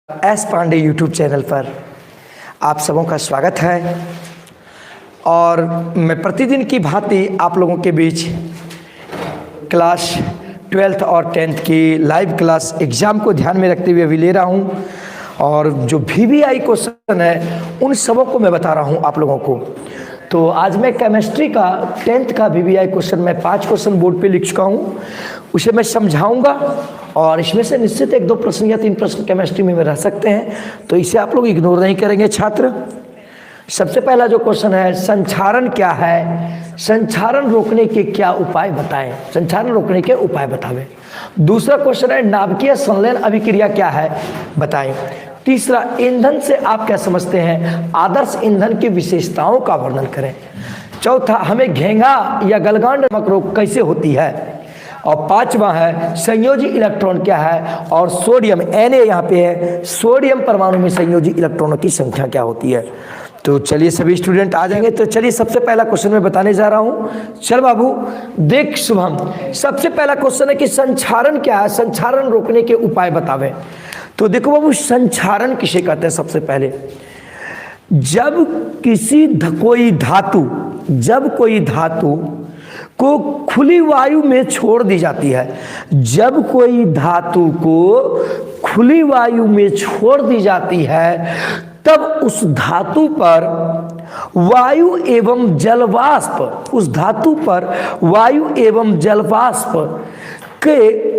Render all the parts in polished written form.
S Pandey YouTube channel पर आप सबों का स्वागत है। और मैं प्रतिदिन की भांति आप लोगों के बीच क्लास 12th और 10th की लाइव क्लास एग्ज़ाम को ध्यान में रखते हुए अभी ले रहा हूं। और जो VVI क्वेश्चन है उन सबों को मैं बता रहा हूं आप लोगों को। तो आज मैं केमिस्ट्री का 10th का VVI क्वेश्चन मैं 5 क्वेश्चन बोर्ड पे लिख चुका हूँ, उसे मैं समझाऊंगा। और इसमें से निश्चित 1-2 प्रश्न या 3 प्रश्न केमिस्ट्री में रह सकते हैं, तो इसे आप लोग इग्नोर नहीं करेंगे छात्र। सबसे पहला जो क्वेश्चन है, संक्षारण क्या है, संक्षारण रोकने के क्या उपाय बताएं, संक्षारण रोकने के उपाय बतावें। दूसरा क्वेश्चन है, नाभिकीय संलयन अभिक्रिया क्या है बताएं। तीसरा, ईंधन से आप क्या समझते हैं, आदर्श ईंधन की विशेषताओं का वर्णन करें। चौथा, हमें घेंघा या गलगांड नमक रोग कैसे होती है। और पांचवा है, संयोजी इलेक्ट्रॉन क्या है। और सोडियम Na यहाँ पे है, सोडियम परमाणु में संयोजी इलेक्ट्रॉनों की संख्या क्या होती है। तो चलिए सभी स्टूडेंट आ जाएंगे। तो चलिए सबसे पहला क्वेश्चन मैं बताने जा रहा हूँ। चल बाबू देख शुभम, सबसे पहला क्वेश्चन है कि संक्षारण क्या है, संक्षारण रोकने के उपाय बतावे। तो देखो बाबू, संक्षारण किसे कहते हैं। सबसे पहले, जब कोई धातु को खुली वायु में छोड़ दी जाती है, जब कोई धातु को खुली वायु में छोड़ दी जाती है, तब उस धातु पर वायु एवं जलवाष्प, उस धातु पर वायु एवं जलवाष्प के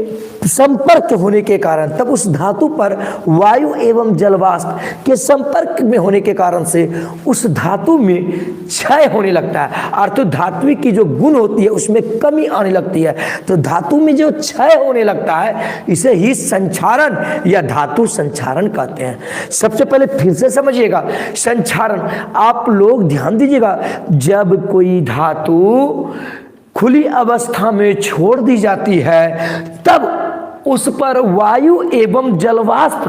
संपर्क होने के कारण, तब उस धातु पर वायु एवं जलवाष्प के संपर्क में होने के कारण से उस धातु में क्षय होने लगता है, अर्थात धातु की जो गुण होती है उसमें कमी आने लगती है। तो धातु में जो क्षय होने लगता है, इसे ही संक्षारण या धातु संक्षारण कहते हैं। सबसे पहले फिर से समझिएगा, संक्षारण आप लोग ध्यान दीजिएगा, जब कोई धातु खुली अवस्था में छोड़ दी जाती है, तब उस पर वायु एवं जलवाष्प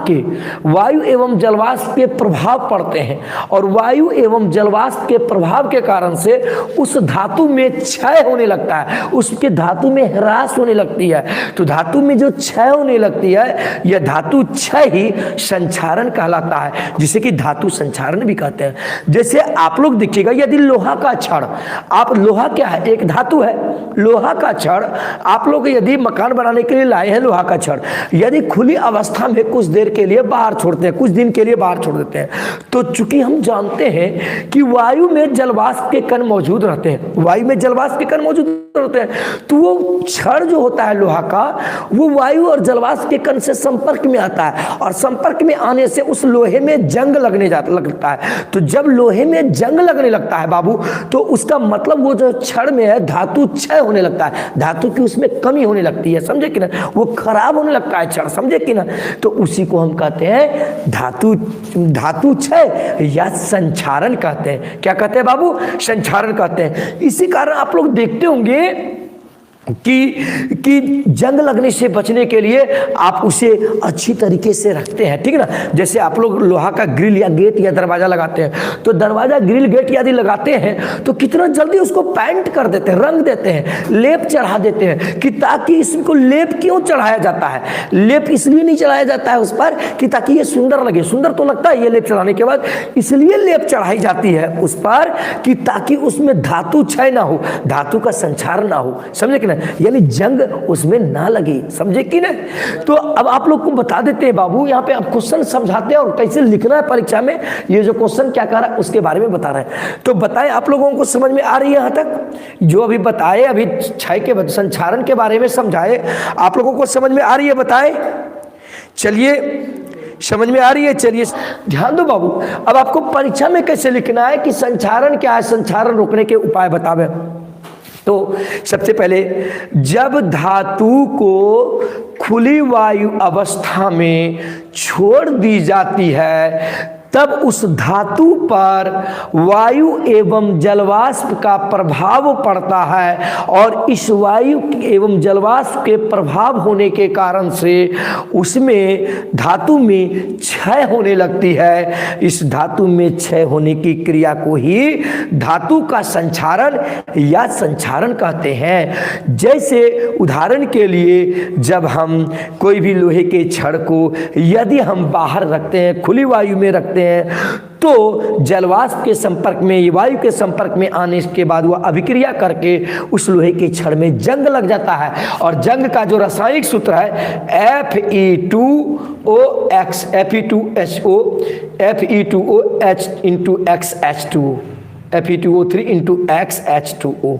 के प्रभाव पड़ते हैं, और वायु एवं जलवाष्प के प्रभाव के कारण से उस धातु में क्षय होने लगता है, उसके धातु में ह्रास होने लगती है। तो धातु में जो क्षय होने लगती है, यह धातु क्षय ही संक्षारण कहलाता है, जिसे कि धातु संक्षारण भी कहते हैं। जैसे आप लोग देखिएगा, यदि लोहा का छड़, आप लोहा क्या है, एक धातु है, लोहा का छड़ आप लोग यदि मकान बनाने के लिए लाए हैं, लोहा का छड़ यदि खुली अवस्था में कुछ देर के लिए बाहर छोड़ते हैं, कुछ दिन के लिए बाहर छोड़ देते हैं, तो चूंकि हम जानते हैं कि वायु में जलवाष्प के कण मौजूद रहते हैं, वायु में जलवाष्प के कण मौजूद रहते हैं, तो वो छड़ जो होता है लोहा का, वो वायु और जलवाष्प के कण से संपर्क में आता है, और संपर्क में आने से उस लोहे में जंग लगता है। तो जब लोहे में जंग लगने लगता है बाबू, तो उसका मतलब वो जो छड़ में है धातु क्षय होने लगता है, धातु की उसमें कमी होने लगती है, समझे कि ना, वो खराब होने लगता है छड़, समझे कि ना। तो उसी को हम कहते हैं धातु क्षय या संक्षारण कहते हैं। क्या कहते हैं बाबू, संक्षारण कहते हैं। इसी कारण आप लोग देखते होंगे कि जंग लगने से बचने के लिए आप उसे अच्छी तरीके से रखते हैं, ठीक है ना। जैसे आप लोग लोहा का ग्रिल या गेट या दरवाजा लगाते हैं, तो दरवाजा ग्रिल गेट यदि लगाते हैं तो कितना जल्दी उसको पेंट कर देते हैं, रंग देते हैं, लेप चढ़ा देते हैं, कि ताकि इसको लेप क्यों चढ़ाया जाता है, लेप इसलिए नहीं चढ़ाया जाता है उस पर कि ताकि ये सुंदर लगे, सुंदर तो लगता है ये लेप चढ़ाने के बाद, इसलिए लेप चढ़ाई जाती है उस पर कि ताकि उसमें धातु क्षय ना हो, धातु का संक्षारण ना हो, समझे कि ना, यानी जंग उसमें ना लगे, समझे कि नहीं। तो अब आप लोग को बता देते हैं बाबू, यहाँ पे आप क्वेश्चन समझाते हैं और कैसे लिखना है परीक्षा में, ये जो क्वेश्चन क्या कह रहा है उसके बारे में बता रहे हैं। तो बताएं आप लोगों को समझ में आ रही है यहाँ तक, जो अभी बताए, अभी क्षय के संक्षारण के बारे में समझाए, आप लोगों को समझ में आ रही है, बताए। चलिए समझ में आ रही है, चलिए ध्यान दो बाबू। अब आपको परीक्षा में कैसे लिखना है कि संक्षारण क्या है, संक्षारण रोकने के उपाय बतावे। तो सबसे पहले, जब धातु को खुली वायु अवस्था में छोड़ दी जाती है, तब उस धातु पर वायु एवं जलवाष्प का प्रभाव पड़ता है और इस वायु एवं जलवाष्प के प्रभाव होने के कारण से उसमें धातु में क्षय होने लगती है। इस धातु में क्षय होने की क्रिया को ही धातु का संक्षारण या संक्षारण कहते हैं। जैसे उदाहरण के लिए जब हम कोई भी लोहे के छड़ को यदि हम बाहर रखते हैं, खुली वायु में रखते हैं, तो जलवाष्प के संपर्क में, वायु के संपर्क में आने के बाद वह अभिक्रिया करके उस लोहे के छड़ में जंग लग जाता है और जंग का जो रासायनिक सूत्र है Fe2OX, Fe2HO, Fe2OH into XH2O, Fe2O3 into XH2O,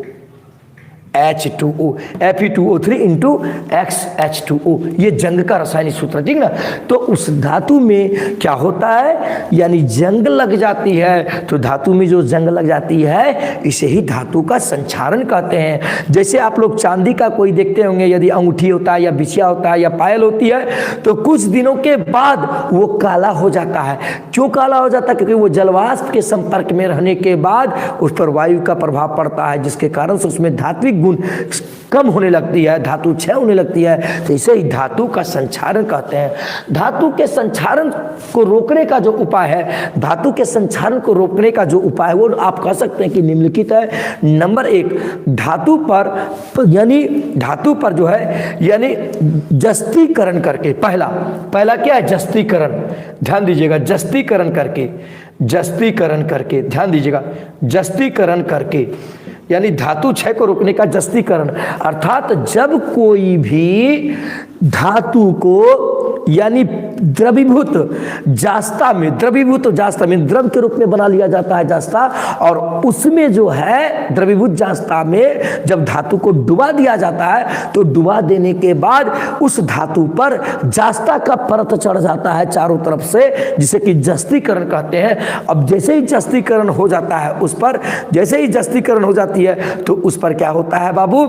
H2O, Fe2O3 into XH2O, ये जंग का रासायनिक सूत्र, ठीक ना। तो उस धातु में क्या होता है, यानी जंग लग जाती है। तो धातु में जो जंग लग जाती है इसे ही धातु का संक्षारण कहते हैं। जैसे आप लोग चांदी का कोई देखते होंगे, यदि अंगूठी होता है या बिछिया होता है या पायल होती है तो कुछ दिनों के बाद वो काला हो जाता है। क्यों काला हो जाता है? क्योंकि वो जलवाष्प के संपर्क में रहने के बाद उस पर वायु का प्रभाव पड़ता है, जिसके कारण से उसमें धात्विक गुण कम होने लगती है, धातु क्षय होने लगती है। तो इसे ही धातु का संक्षारण कहते हैं। धातु के संक्षारण को रोकने का जो उपाय है, धातु के संक्षारण को रोकने का जो उपाय है वो आप कह सकते हैं कि निम्नलिखित है। नंबर 1, धातु पर यानी धातु पर जो है यानी जस्तीकरण करके, पहला क्या है, जस्तीकरण, ध्यान दीजिएगा, जस्तीकरण करके ध्यान दीजिएगा, जस्तीकरण करके यानी धातु क्षय को रोकने का जस्तीकरण। अर्थात जब कोई भी धातु को यानी द्रवीभूत जास्ता में द्रव के रूप में बना लिया जाता है जास्ता, और उसमें जो है द्रवीभूत जास्ता में जब धातु को डुबा दिया जाता है तो डुबा देने के बाद उस धातु पर जास्ता का परत चढ़ जाता है चारों तरफ से, जिसे कि जस्तीकरण कहते हैं। अब जैसे ही जस्तीकरण हो जाता है उस पर, जैसे ही जस्तीकरण हो जाती है तो उस पर क्या होता है बाबू,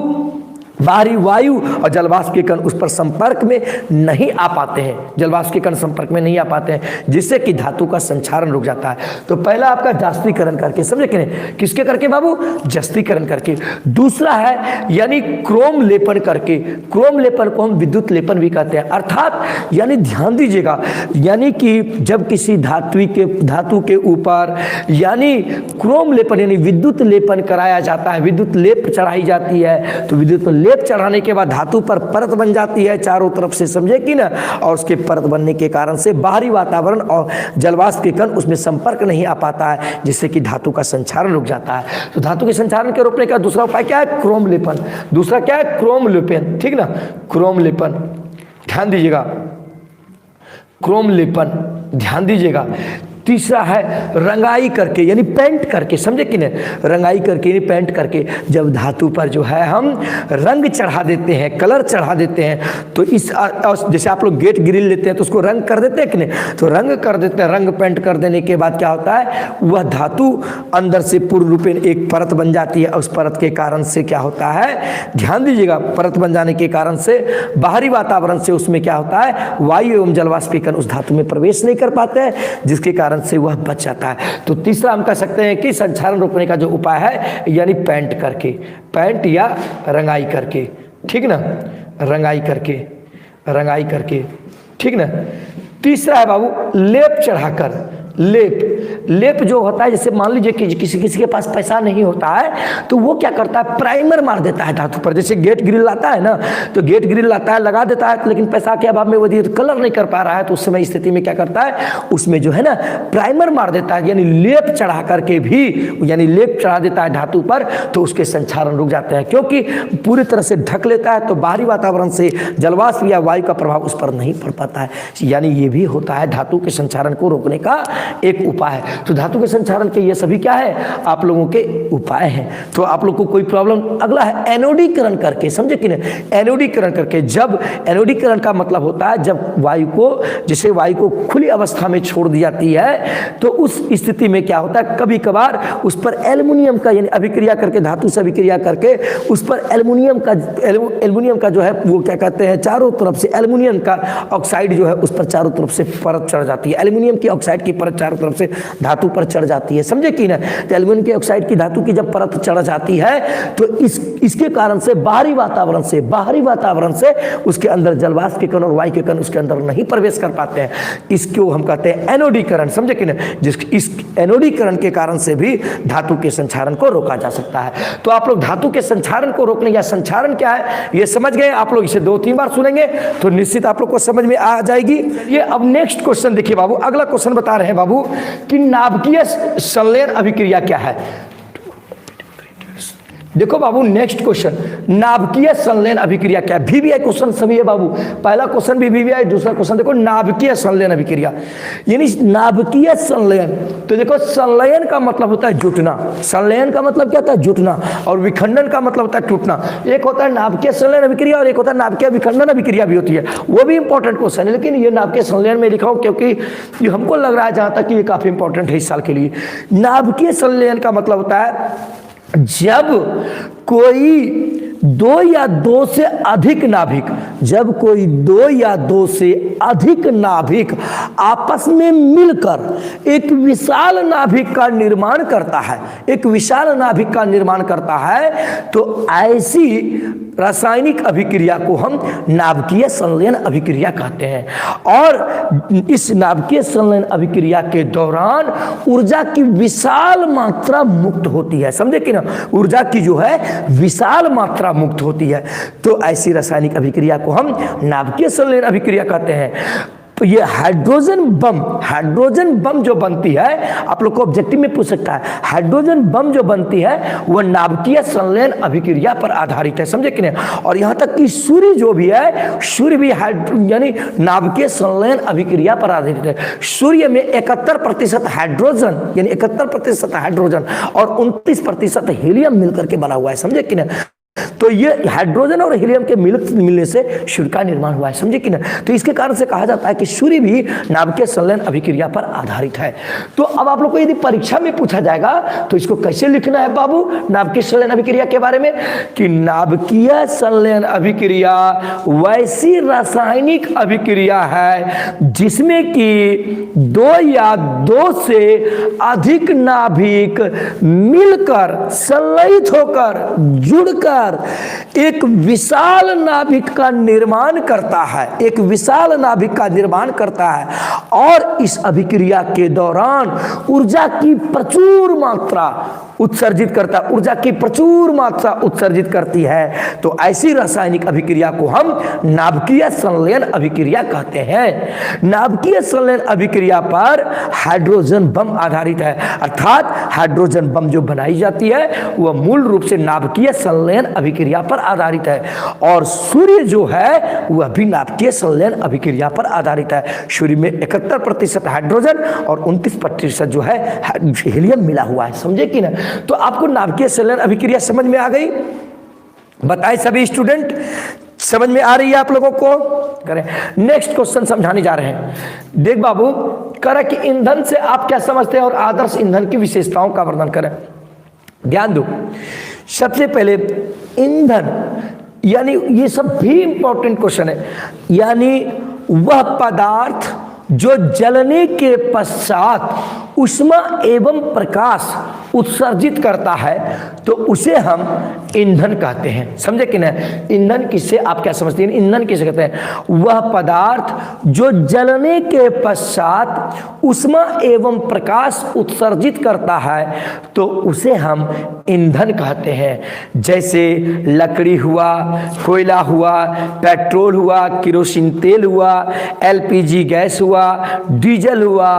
बाहरी वायु और जलवाष्प के कण उस पर संपर्क में नहीं आ पाते हैं, जलवाष्प के कण संपर्क में नहीं आ पाते हैं, जिससे कि धातु का संक्षारण रुक जाता है। तो पहला आपका जस्तीकरण करके, समझे कि नहीं, किसके करके बाबू, जस्तीकरण करके। दूसरा है यानी क्रोम लेपन करके। क्रोम लेपन को हम विद्युत लेपन भी कहते हैं। अर्थात यानी ध्यान दीजिएगा, यानी कि जब किसी धातु के ऊपर यानी क्रोम लेपन यानी विद्युत लेपन कराया जाता है, विद्युत लेप चढ़ाई जाती है, तो विद्युत लेप चढ़ाने के बाद धातु पर परत बन जाती है चारों तरफ से, समझे कि ना। और उसके परत बनने के कारण से बाहरी वातावरण और जलवाष्प के कण उसमें संपर्क नहीं आ पाता है, जिससे कि धातु का संक्षारण रुक जाता है। तो धातु के संक्षारण के रोकने का दूसरा उपाय क्या है, क्रोम लेपन। दूसरा क्या है, क्रोम लेपन, ठीक ना, क्रोम लेपन, ध्यान दीजिएगा, क्रोम लेपन, ध्यान दीजिएगा। तीसरा है रंगाई करके यानी पेंट करके, समझे कि नहीं, रंगाई करके यानी पेंट करके। जब धातु पर जो है हम रंग चढ़ा देते हैं, कलर चढ़ा देते हैं, तो इस जैसे आप लोग गेट ग्रिल लेते हैं तो उसको रंग कर देते हैं कि नहीं, तो रंग कर देते हैं। रंग पेंट कर देने के बाद क्या होता है, वह धातु अंदर से पूर्ण रूप में एक परत बन जाती है। उस परत के कारण से क्या होता है, ध्यान दीजिएगा, परत बन जाने के कारण से बाहरी वातावरण से उसमें क्या होता है, वायु एवं जलवाष्प के कण उस धातु में प्रवेश नहीं कर पाते हैं, जिसके कारण से वह बच जाता है। तो तीसरा हम कह सकते हैं कि संक्षारण रोकने का जो उपाय है यानी पेंट करके, पेंट या रंगाई करके, ठीक ना, रंगाई करके, ठीक ना। तीसरा है बाबू लेप चढ़ाकर। लेप जो होता है, जैसे मान लीजिए कि किसी के पास पैसा नहीं होता है तो वो क्या करता है, प्राइमर मार देता है धातु पर। जैसे गेट ग्रिल लाता है ना, तो गेट ग्रिल लाता है, लगा देता है, लेकिन पैसा के अभाव में वो कलर नहीं कर पा रहा है, तो उस समय स्थिति में क्या करता है, उसमें जो है ना प्राइमर मार देता है, यानी लेप चढ़ा करके भी, यानी लेप चढ़ा देता है धातु पर, तो उसके संक्षारण रुक जाते हैं, क्योंकि पूरी तरह से ढक लेता है, तो बाहरी वातावरण से जलवाष्प या वायु का प्रभाव उस पर नहीं पड़ पाता है। यानी ये भी होता है धातु के संक्षारण को रोकने का एक उपाय है। तो धातु के संक्षारण के ये सभी क्या है, आप लोगों के उपाय हैं। तो आप लोग को कोई प्रॉब्लम, अगला है एनोडीकरण करके, समझे कि नहीं, एनोडीकरण करके। जब एनोडीकरण का मतलब होता है जब वायु को, जैसे वायु को खुली अवस्था में छोड़ दी जाती है, तो उस स्थिति में क्या होता है, कभी कभार उस पर एल्युमिनियम का यानी अभिक्रिया करके, धातु से अभिक्रिया करके उस पर एल्युमिनियम का जो है वो क्या कहते हैं, चारों तरफ से एल्युमिनियम का ऑक्साइड जो है उस पर चारों तरफ से परत चढ़ जाती है, एल्युमिनियम की ऑक्साइड की परत चारों तरफ से धातु पर चढ़ जाती है, समझे कि ना। तो एल्यूमिनियम के ऑक्साइड की धातु की जब परत चढ़ जाती है तो इसके कारण से बाहरी वातावरण से उसके अंदर जलवाष्प के कण और वायु के कण उसके अंदर नहीं प्रवेश कर पाते हैं। इसको हम कहते हैं एनोडीकरण, समझे कि ना। इस एनोडीकरण के कारण से भी धातु के संचारण को रोका जा सकता है। तो आप लोग धातु के संचारण को रोकने या संचारण क्या है ये समझ गए। आप लोग इसे 2-3 बार सुनेंगे तो निश्चित आप लोग को समझ में आ जाएगी। ये अब नेक्स्ट क्वेश्चन देखिए बाबू, अगला क्वेश्चन बता रहे हैं बाबू कि नाभिकीय संलयन अभिक्रिया क्या है। देखो बाबू नेक्स्ट क्वेश्चन, नाभिकीय संलयन अभिक्रिया क्या है। वीवीआई क्वेश्चन सभी है बाबू, पहला क्वेश्चन भी वीवीआई, दूसरा क्वेश्चन देखो नाभिकीय संलयन अभिक्रिया, यानी नाभिकीय संलयन। तो देखो संलयन का मतलब होता है जुटना, संलयन का मतलब क्या होता है जुटना, और विखंडन का मतलब होता है टूटना। एक होता है नाभिकीय संलयन अभिक्रिया और एक होता है नाभिकीय विखंडन अभिक्रिया भी होती है, वो भी इंपॉर्टेंट क्वेश्चन है। लेकिन ये नाभिकीय संलयन में लिखा हूं क्योंकि ये हमको लग रहा है जहां तक कि ये काफी इंपॉर्टेंट है इस साल के लिए। नाभिकीय संलयन का मतलब होता है जब कोई 2 या 2 से अधिक नाभिक, जब कोई 2 या 2 से अधिक नाभिक आपस में मिलकर एक विशाल नाभिक का निर्माण करता है, एक विशाल नाभिक का निर्माण करता है, तो ऐसी रासायनिक अभिक्रिया को हम नाभिकीय संलयन अभिक्रिया कहते हैं। और इस नाभिकीय संलयन अभिक्रिया के दौरान ऊर्जा की विशाल मात्रा मुक्त होती है, समझे कि ना, ऊर्जा की जो है विशाल मात्रा मुक्त होती है। तो ऐसी रासायनिक अभिक्रिया को हम नाभिकीय संलयन अभिक्रिया कहते हैं। तो ये हाइड्रोजन बम जो बनती है, आप लोग को ऑब्जेक्टिव में पूछ सकता है, हाइड्रोजन बम जो बनती है वह नाभिकीय संलयन अभिक्रिया पर आधारित है, समझे कि नहीं। और यहाँ तक कि सूर्य जो भी है, सूर्य भी यानी नाभिकीय संलयन अभिक्रिया पर आधारित है। सूर्य में 71% हाइड्रोजन, यानी 71% हाइड्रोजन और 29% हीलियम मिलकर के बना हुआ है, समझे कि नहीं। तो ये हाइड्रोजन और हीलियम के मिलने से सूर्य का निर्माण हुआ है, समझे कि ना। तो इसके कारण से कहा जाता है कि सूर्य भी नाभिकीय संलयन अभिक्रिया पर आधारित है। तो अब आप लोग को यदि परीक्षा में पूछा जाएगा तो इसको कैसे लिखना है बाबू नाभिकीय संलयन अभिक्रिया के बारे में, कि नाभिकीय संलयन अभिक्रिया वैसी रासायनिक अभिक्रिया है जिसमें कि 2 या 2 से अधिक नाभिक मिलकर संलयित होकर जुड़कर एक विशाल नाभिक का निर्माण करता है, एक विशाल नाभिक का निर्माण करता है। और इस अभिक्रिया के दौरान ऊर्जा की प्रचुर मात्रा उत्सर्जित करता, ऊर्जा की प्रचुर मात्रा उत्सर्जित करती है। तो ऐसी रासायनिक अभिक्रिया को हम नाभिकीय संलयन अभिक्रिया कहते हैं। नाभिकीय संलयन अभिक्रिया पर हाइड्रोजन बम आधारित है, अर्थात हाइड्रोजन बम जो बनाई जाती है वह मूल रूप से नाभिकीय संलयन अभिक्रिया पर आधारित है। और सूर्य जो है वह भी नाभिकीय संलयन अभिक्रिया पर आधारित है। सूर्य में 71% हाइड्रोजन और 29% जो है हीलियम मिला हुआ है, समझे कि ना। तो आपको नाभिकीय संलयन अभिक्रिया समझ में आ गई, बताएं सभी स्टूडेंट, समझ में आ रही है आप लोगों को। करें नेक्स्ट क्वेश्चन समझाने जा रहे हैं। देख बाबू, करें कि ईंधन से आप क्या समझते हैं और आदर्श ईंधन की विशेषताओं का वर्णन करें। ध्यान दो, सबसे पहले ईंधन, यानी ये सब भी इंपॉर्टेंट क्वेश्चन है, यानी वह पदार्थ जो जलने के पश्चात ऊष्मा एवं प्रकाश उत्सर्जित करता है तो उसे हम ईंधन कहते हैं, समझे कि नहीं। ईंधन किससे आप क्या समझते हैं, ईंधन किसे कहते हैं, वह पदार्थ जो जलने के पश्चात ऊष्मा एवं प्रकाश उत्सर्जित करता है तो उसे हम ईंधन कहते हैं। जैसे लकड़ी हुआ, कोयला हुआ, पेट्रोल हुआ, केरोसिन तेल हुआ, एलपीजी गैस हुआ, डीजल हुआ,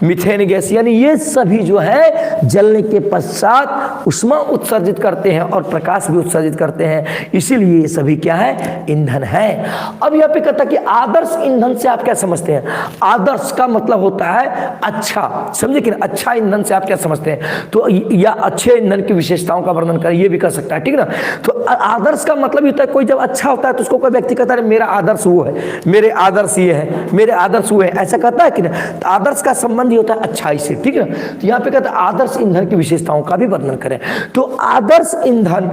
मीथेन गैस, यानी ये सभी जो है जलने के पश्चात ऊष्मा उत्सर्जित करते हैं और प्रकाश भी उत्सर्जित करते हैं, इसीलिए ये सभी क्या है, ईंधन है। अब यहाँ पे कहता है कि आदर्श ईंधन से आप क्या समझते हैं। आदर्श का मतलब होता है अच्छा, समझे कि अच्छा ईंधन से आप क्या समझते हैं। तो या अच्छे ईंधन की विशेषताओं का वर्णन करें, ये भी कर सकता है, ठीक ना। तो आदर्श का मतलब होता है कोई जब अच्छा होता है तो उसको कोई व्यक्ति कहता है मेरा आदर्श वो है, मेरे आदर्श ये है, मेरे आदर्श वो है, ऐसा कहता है कि ना। तो आदर्श का संबंध ही होता है अच्छाई से, ठीक है। तो यहाँ पे कहता है आदर्श ईंधन की विशेषताओं का भी वर्णन करें। तो आदर्श ईंधन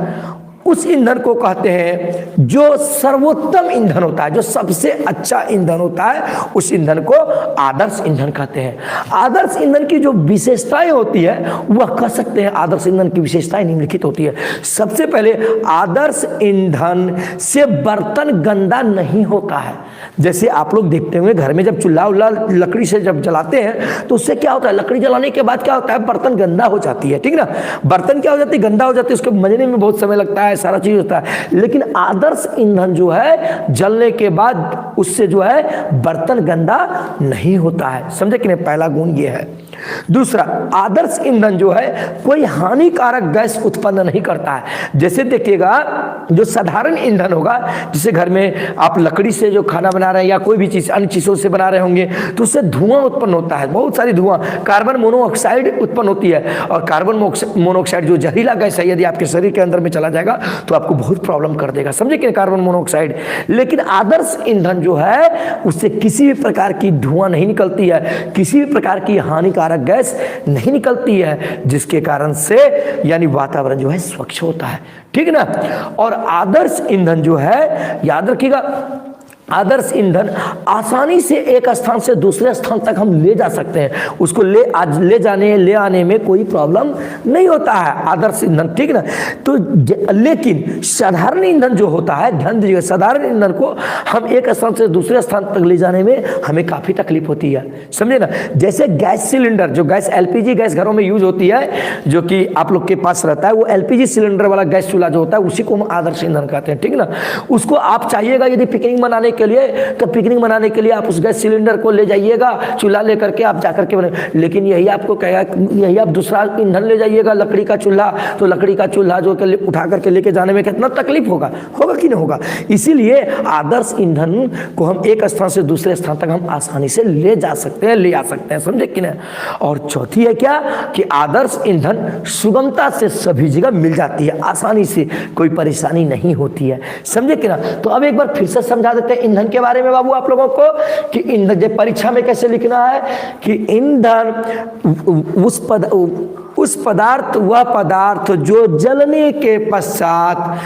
उस ईंधन को कहते हैं जो सर्वोत्तम ईंधन होता है, जो सबसे अच्छा ईंधन होता है, उस ईंधन को आदर्श ईंधन कहते हैं। आदर्श ईंधन की जो विशेषताएं होती है वह कह सकते हैं, आदर्श ईंधन की विशेषताएं निम्नलिखित होती है। सबसे पहले आदर्श ईंधन से बर्तन गंदा नहीं होता है। जैसे आप लोग देखते होंगे घर में जब चूल्हा उल्हा लकड़ी से जब जलाते हैं तो उससे क्या होता है, लकड़ी जलाने के बाद क्या होता है, बर्तन गंदा हो जाती है, ठीक ना। बर्तन क्या हो जाती है, गंदा हो जाती है, उसको मजने में बहुत समय लगता है, सारा चीज होता है। लेकिन आदर्श ईंधन जो है जलने के बाद उससे जो है बर्तन गंदा नहीं होता है। समझे कि नहीं, पहला गुण ये है। दूसरा, आदर्श ईंधन जो है कोई हानिकारक गैस उत्पन्न नहीं करता है। जैसे देखिएगा जो साधारण ईंधन होगा, जैसे घर में आप लकड़ी से जो खाना बना रहे हैं या कोई भी चीज अन्य चीजों से बना रहे होंगे तो उससे धुआं उत्पन्न होता है, बहुत सारी धुआं, कार्बन मोनोऑक्साइड उत्पन्न होती है। और कार्बन मोनोऑक्साइड जो जहरीला गैस है, यदि आपके शरीर के अंदर में चला जाएगा तो आपको बहुत प्रॉब्लम कर देगा, समझे कि कार्बन मोनोऑक्साइड। लेकिन आदर्श ईंधन जो है उससे किसी भी प्रकार की धुआं नहीं निकलती है, किसी भी प्रकार की हानिकारक गैस नहीं निकलती है, जिसके कारण से यानी वातावरण जो है स्वच्छ होता है, ठीक ना। और आदर्श ईंधन जो है, याद रखिएगा, आदर्श ईंधन आसानी से एक स्थान से दूसरे स्थान तक हम ले जा सकते हैं, उसको ले आने में कोई प्रॉब्लम नहीं होता है आदर्श ईंधन, ठीक ना। तो लेकिन साधारण ईंधन जो होता है, ध्यान दीजिएगा, साधारण ईंधन को हम एक स्थान से दूसरे स्थान तक ले जाने में हमें काफ़ी तकलीफ होती है, समझे ना। जैसे गैस सिलेंडर, जो गैस एलपीजी गैस घरों में यूज होती है, जो कि आप लोग के पास रहता है, वो एलपीजी सिलेंडर वाला गैस चूल्हा जो होता है उसी को हम आदर्श ईंधन कहते हैं, ठीक ना। उसको आप चाहिएगा यदि पिकनिक मनाने के लिए, तो पिकनिक मनाने के लिए आप उस गैस सिलेंडर को ले जाइएगा, चूल्हा लेकर के आप जाकर के बने। लेकिन यही आपको कहेगा, यही आप दूसरा ईंधन ले जाइएगा, लकड़ी का चूल्हा, तो लकड़ी का चूल्हा जो उठा करके लेके जाने में कितना तकलीफ होगा कि नहीं होगा। इसीलिए आदर्श ईंधन को हम एक स्थान से दूसरे स्थान तक हम आसानी से ले जा सकते हैं, ले आ सकते हैं, समझे कि नहीं। और चौथी है क्या कि आदर्श ईंधन सुगमता से सभी जगह मिल जाती है, आसानी से, कोई परेशानी नहीं होती है, समझे कि ना। तो अब एक बार फिर से समझा देते हैं ईंधन के बारे में बाबू आप लोगों को, कि ईंधन जो परीक्षा में कैसे लिखना है कि ईंधन उस पदार्थ, वह पदार्थ जो जलने के पश्चात,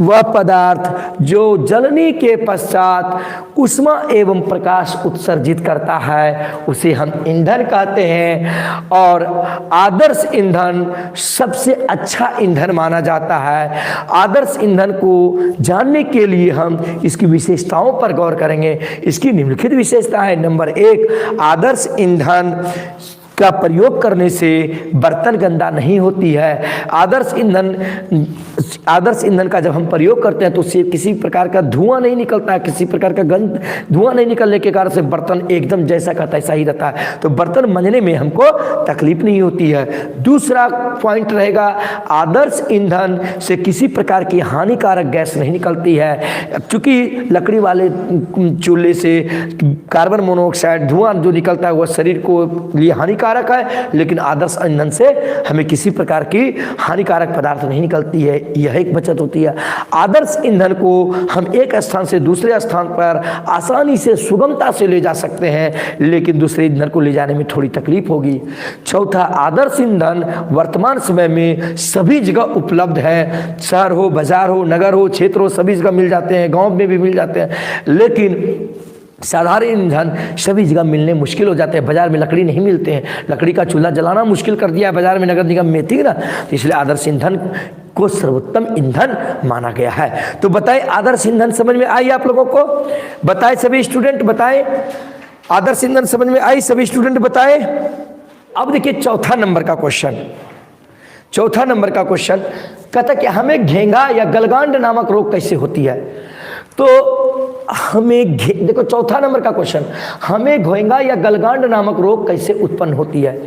वह पदार्थ जो जलने के पश्चात उष्मा एवं प्रकाश उत्सर्जित करता है उसे हम ईंधन कहते हैं। और आदर्श ईंधन सबसे अच्छा ईंधन माना जाता है। आदर्श ईंधन को जानने के लिए हम इसकी विशेषताओं पर गौर करेंगे। इसकी निम्नलिखित विशेषता है। नंबर 1, आदर्श ईंधन का प्रयोग करने से बर्तन गंदा नहीं होती है। आदर्श ईंधन का जब हम प्रयोग करते हैं तो उससे किसी प्रकार का धुआं नहीं निकलता है, किसी प्रकार का गंध धुआं नहीं निकलने के कारण से बर्तन एकदम जैसा का तैसा ही रहता है, तो बर्तन मंजने में हमको तकलीफ नहीं होती है। दूसरा पॉइंट रहेगा, आदर्श ईंधन से किसी प्रकार की हानिकारक गैस नहीं निकलती है। चूंकि लकड़ी वाले चूल्हे से कार्बन मोनोऑक्साइड धुआं जो निकलता है वह शरीर को लिए हानिकारक है, लेकिन आदर्श ईंधन से हमें किसी प्रकार की हानिकारक पदार्थ नहीं निकलती है, यह एक बचत होती है। आदर्श ईंधन को हम एक स्थान से दूसरे स्थान पर आसानी से सुगमता से ले जा सकते हैं, लेकिन दूसरे ईंधन को ले जाने में थोड़ी तकलीफ होगी। चौथा, आदर्श ईंधन वर्तमान समय में सभी जगह उपलब्ध है, शहर हो, बाजार हो, नगर हो, क्षेत्र हो, सभी जगह मिल जाते हैं, गांव में भी मिल जाते हैं। लेकिन साधारण ईंधन सभी जगह मिलने मुश्किल हो जाते हैं, बाजार में लकड़ी नहीं मिलते हैं, लकड़ी का चूल्हा जलाना मुश्किल कर दिया है बाजार में, नगर निगम में, ठीक ना। तो इसलिए आदर्श ईंधन को सर्वोत्तम ईंधन माना गया है। तो बताएं, आदर्श ईंधन समझ में आई आप लोगों को? बताएं सभी स्टूडेंट, बताएं आदर्श ईंधन समझ में आई? सभी स्टूडेंट बताएं। अब देखिए चौथा नंबर का क्वेश्चन कहता कि हमें घेंगा या गलगांड नामक रोग कैसे होती है। तो हमें देखो चौथा नंबर का क्वेश्चन, हमें घेंगा या गलगांड नामक रोग कैसे उत्पन्न होती है।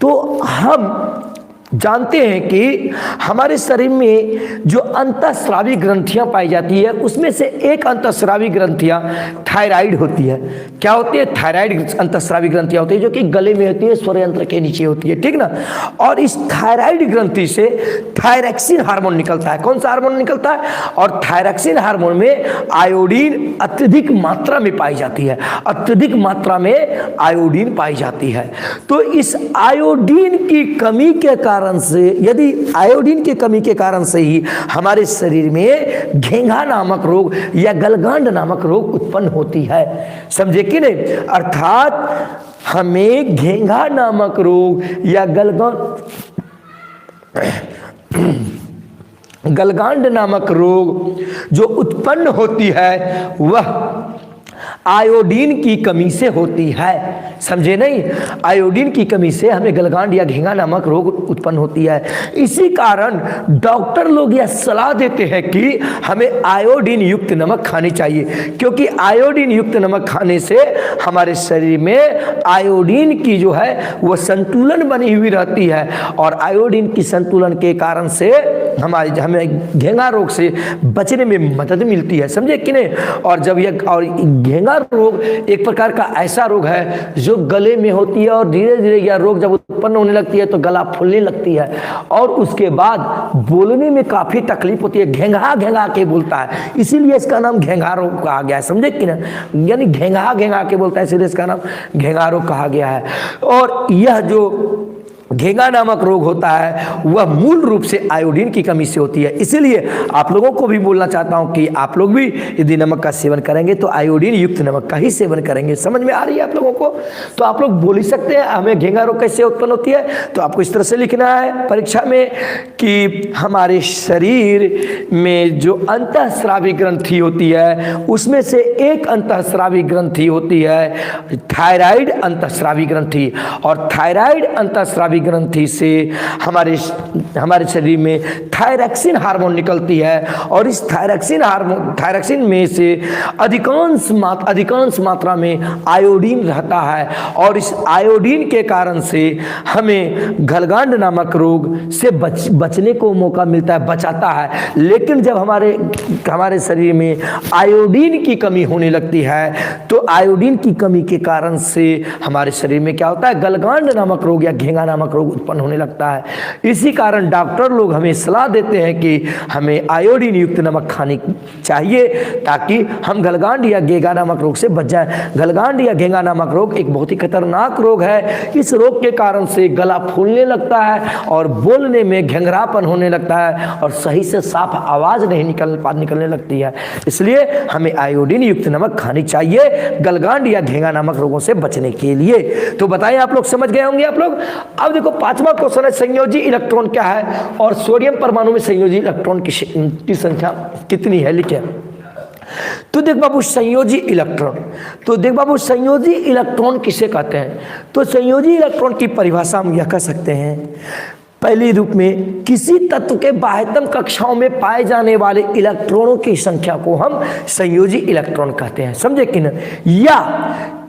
तो हम जानते हैं कि हमारे शरीर में जो अंतःस्रावी ग्रंथियां पाई जाती है उसमें से एक अंतःस्रावी ग्रंथियां थायराइड होती है। क्या होती है? थायराइड अंतःस्रावी ग्रंथियां होती है, जो कि गले में होती है, स्वर यंत्र के नीचे होती है, ठीक ना। और इस थायराइड ग्रंथि से थायरॉक्सिन हार्मोन निकलता है। कौन सा हार्मोन निकलता है? और थायरॉक्सिन हार्मोन में आयोडीन अत्यधिक मात्रा में पाई जाती है, अत्यधिक मात्रा में आयोडीन पाई जाती है। तो इस आयोडीन की कमी के कारण कारण से, यदि आयोडीन की कमी के कारण से ही हमारे शरीर में घेंघा नामक रोग या गलगांड नामक रोग उत्पन्न होती है। समझे कि नहीं? अर्थात हमें घेंघा नामक रोग या गलगांड नामक रोग जो उत्पन्न होती है वह आयोडीन की कमी से होती है। समझे नहीं? आयोडीन की कमी से हमें गलगांड या घेंघा नामक रोग उत्पन्न होती है। इसी कारण डॉक्टर लोग यह सलाह देते हैं कि हमें आयोडीन युक्त नमक खानी चाहिए, क्योंकि आयोडीन युक्त नमक खाने से हमारे शरीर में आयोडीन की जो है वह संतुलन बनी हुई रहती है, और आयोडीन की संतुलन के कारण से हमें घेंघा रोग से बचने में मदद मिलती है। समझे कि नहीं? और जब यह घेंघा रोग एक प्रकार का ऐसा रोग है जो गले में होती है, और धीरे धीरे यह रोग जब उत्पन्न होने लगती है तो गला फूलने लगती है, और उसके बाद बोलने में काफी तकलीफ होती है, घेंघा घेंघा के बोलता है, इसीलिए इसका नाम घेंघा रोग कहा गया है। समझे कि ना? यानी घेंघा घेंघा के बोलता है, इसीलिए इसका नाम घेंघा रोग कहा गया है। और यह जो घेंघा नामक रोग होता है वह मूल रूप से आयोडीन की कमी से होती है। इसीलिए आप लोगों को भी बोलना चाहता हूं कि आप लोग भी यदि नमक का सेवन करेंगे तो आयोडीन युक्त नमक का ही सेवन करेंगे। समझ में आ रही है आप लोगों को? तो आप लोग बोल ही सकते हैं हमें घेंघा रोग कैसे उत्पन्न होती है। तो आपको इस तरह से लिखना है परीक्षा में कि हमारे शरीर में जो अंतःस्रावी ग्रंथि होती है उसमें से एक अंतःस्रावी ग्रंथि होती है थायराइड अंतःस्रावी ग्रंथि, और थायराइड अंतःस्रावी ग्रंथि से हमारे शरीर में थायरॉक्सिन हार्मोन निकलती है, और इस थायरॉक्सिन में से अधिकांश मात्रा में आयोडीन रहता है, और इस आयोडीन के कारण से हमें गलगांड नामक रोग से बचने को मौका मिलता है, बचाता है। लेकिन जब हमारे शरीर में आयोडीन की कमी होने लगती है तो आयोडीन की कमी के कारण से हमारे शरीर में क्या होता है? गलगांड नामक रोग या घेंघा नामक रोग उत्पन्न होने लगता है। इसी कारण डॉक्टर लोग हमें सलाह देते हैं कि हमें आयोडीन युक्त नमक खानी चाहिए ताकि हम गलगांड या घेंघा नामक रोग से बच जाएं। गलगांड या घेंघा नामक रोग एक बहुत ही खतरनाक रोग है। इस रोग के कारण से गला फूलने लगता है और बोलने में घेंघरापन होने लगता है और सही से साफ आवाज नहीं निकलने लगती है। इसलिए हमें आयोडीन युक्त नमक खानी चाहिए गलगांड या घेंघा नामक रोगों से बचने के लिए। तो बताइए आप लोग समझ गए होंगे आप लोग। अब देखो पांचवा क्वेश्चन है संयोजी इलेक्ट्रॉन क्या है और सोडियम परमाणु में संयोजी इलेक्ट्रॉन की संख्या कितनी है, लिखे। तो देख बाबू संयोजी इलेक्ट्रॉन किसे कहते हैं? तो संयोजी इलेक्ट्रॉन की परिभाषा हम यह कह सकते हैं पहले रूप में किसी तत्व के बाह्यतम कक्षाओं में पाए जाने वाले इलेक्ट्रॉनों की संख्या को हम संयोजी इलेक्ट्रॉन कहते हैं। समझे कि न? या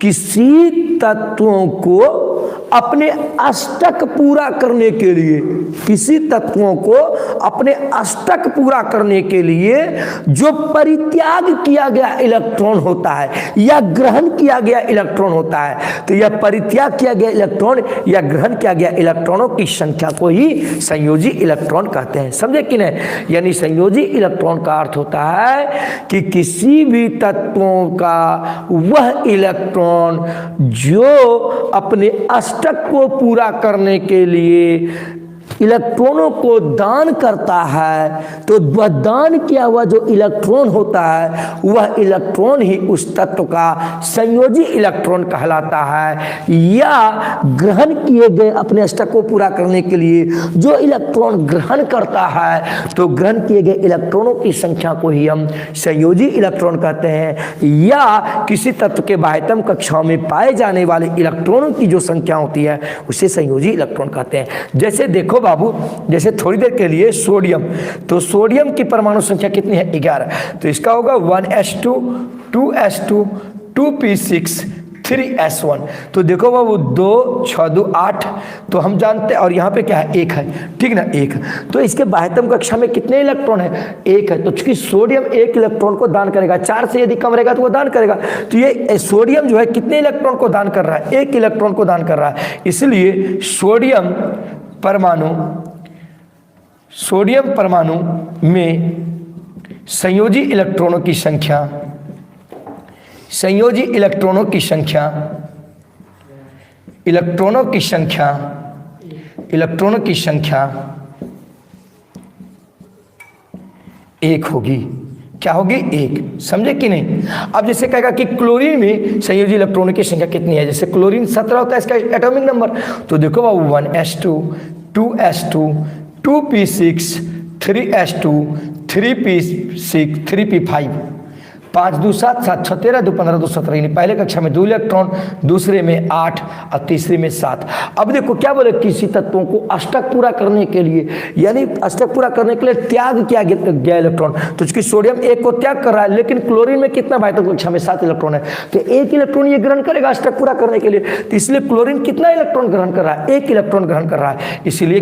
किसी तत्वों को अपने अष्टक पूरा करने के लिए, किसी तत्वों को अपने अष्टक पूरा करने के लिए जो परित्याग किया गया इलेक्ट्रॉन होता है या ग्रहण किया गया इलेक्ट्रॉन होता है, तो यह परित्याग किया गया इलेक्ट्रॉन या ग्रहण किया गया इलेक्ट्रॉनों की संख्या को ही संयोजी इलेक्ट्रॉन कहते हैं। समझे कि नहीं? यानी संयोजी इलेक्ट्रॉन का अर्थ होता है कि किसी भी तत्वों का वह इलेक्ट्रॉन जो अपने अष्टक को पूरा करने के लिए इलेक्ट्रॉनों को दान करता है, तो वह दान किया हुआ जो इलेक्ट्रॉन होता है वह इलेक्ट्रॉन ही उस तत्व का संयोजी इलेक्ट्रॉन कहलाता है। या ग्रहण किए गए अपने अष्टक को पूरा करने के लिए जो इलेक्ट्रॉन ग्रहण करता है, तो ग्रहण किए गए इलेक्ट्रॉनों की संख्या को ही हम संयोजी इलेक्ट्रॉन कहते हैं। या किसी तत्व के बाह्यतम कक्षाओं में पाए जाने वाले इलेक्ट्रॉनों की जो संख्या होती है उसे संयोजी इलेक्ट्रॉन कहते हैं। जैसे देखो बाबू, जैसे थोड़ी देर के लिए सोडियम, तो सोडियम की परमाणु संख्या कितनी है? 11। तो इसका होगा 1s2 2s2 2p6 3s1। तो देखो बाबू 2 6 2 8, तो हम जानते हैं, और यहाँ पे क्या है? 1 है, ठीक ना? 1। तो इसके बाह्यतम कक्षा में कितने इलेक्ट्रॉन है? 1 है। तो चूंकि सोडियम 1 इलेक्ट्रॉन को दान करेगा, 4 से यदि कम रहेगा तो वो दान करेगा। तो ये सोडियम जो है कितने इलेक्ट्रॉन को दान कर रहा है? 1 इलेक्ट्रॉन को दान कर रहा है। इसलिए सोडियम परमाणु में संयोजी इलेक्ट्रॉनों की संख्या 3 इलेक्ट्रॉनों की संख्या 1 होगी। क्या होगी? 1। समझे कि नहीं? अब जैसे कहेगा कि क्लोरीन में संयोजी इलेक्ट्रॉनों की संख्या कितनी है, जैसे क्लोरीन 17 होता है इसका एटॉमिक नंबर, तो देखो बाबू 1s2 2s2 2p6 3s2 3p6 3p5 5 2 7 7 6 13 2 15 2 17, यानी पहले कक्षा में 2 इलेक्ट्रॉन, दूसरे में 8 और तीसरे में 7। अब देखो क्या बोले, किसी तत्वों को अष्टक पूरा करने के लिए, यानी अष्टक पूरा करने के लिए त्याग किया गया इलेक्ट्रॉन, तो चूंकि सोडियम 1 को त्याग कर रहा है, लेकिन क्लोरीन में कितना भाई, तो कक्षा में 7 इलेक्ट्रॉन है, तो 1 इलेक्ट्रॉन ये ग्रहण करेगा अष्टक पूरा करने के लिए, तो इसलिए क्लोरीन कितना इलेक्ट्रॉन ग्रहण कर रहा है? 1 इलेक्ट्रॉन ग्रहण कर रहा है। इसीलिए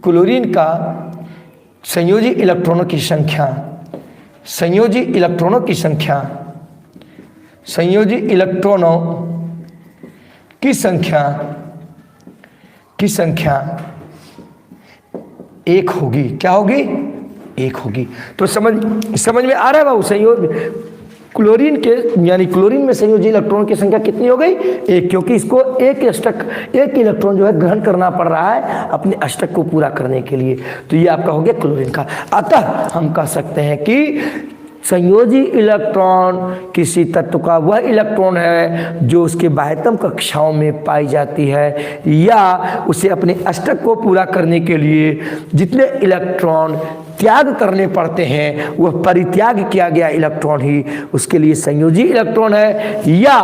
क्लोरीन का संयोजी इलेक्ट्रॉनों की संख्या, संयोजी इलेक्ट्रॉनों की संख्या 1 होगी। क्या होगी? 1 होगी। तो समझ में आ रहा है बाबू? संयोग क्लोरीन के, यानी क्लोरीन में संयोजी इलेक्ट्रॉन की संख्या कितनी हो गई? 1, क्योंकि इसको एक इलेक्ट्रॉन जो है ग्रहण करना पड़ रहा है अपने अष्टक को पूरा करने के लिए। तो ये आपका हो गया क्लोरीन का। अतः हम कह सकते हैं कि संयोजी इलेक्ट्रॉन किसी तत्व का वह इलेक्ट्रॉन है जो उसके बाह्यतम कक्षाओं में पाई जाती है, या उसे अपने अष्टक को पूरा करने के लिए जितने इलेक्ट्रॉन त्याग करने पड़ते हैं वह परित्याग किया गया इलेक्ट्रॉन ही उसके लिए संयोजी इलेक्ट्रॉन है, या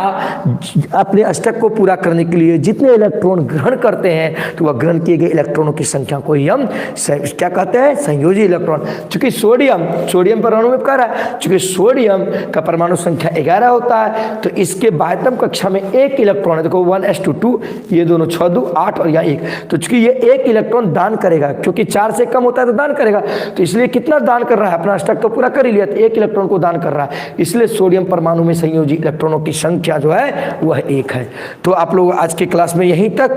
अपने अष्टक को पूरा करने के लिए जितने इलेक्ट्रॉन ग्रहण करते हैं तो वह ग्रहण किए गए इलेक्ट्रॉनों की संख्या को ही हम क्या कहते हैं? संयोजी इलेक्ट्रॉन। चूंकि सोडियम परमाणु में कह रहा है, चूंकि सोडियम का परमाणु संख्या 11 होता है, तो इसके बाह्यतम कक्षा में 1 इलेक्ट्रॉन है। देखो 1s2 2, ये दोनों 6 2 8 और यहाँ 1, तो चूंकि ये 1 इलेक्ट्रॉन दान करेगा, क्योंकि 4 से कम होता है तो दान करेगा, तो इसलिए कितना दान कर रहा है? अपना अष्टक तो पूरा कर ही लिया, तो 1 इलेक्ट्रॉन को दान कर रहा है। इसलिए सोडियम परमाणु में संयोजी इलेक्ट्रॉनों की संख्या जो है वह 1 है। तो आप लोग आज की क्लास में यहीं तक,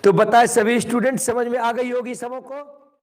तो बताए सभी स्टूडेंट समझ में आ गई होगी सबों को?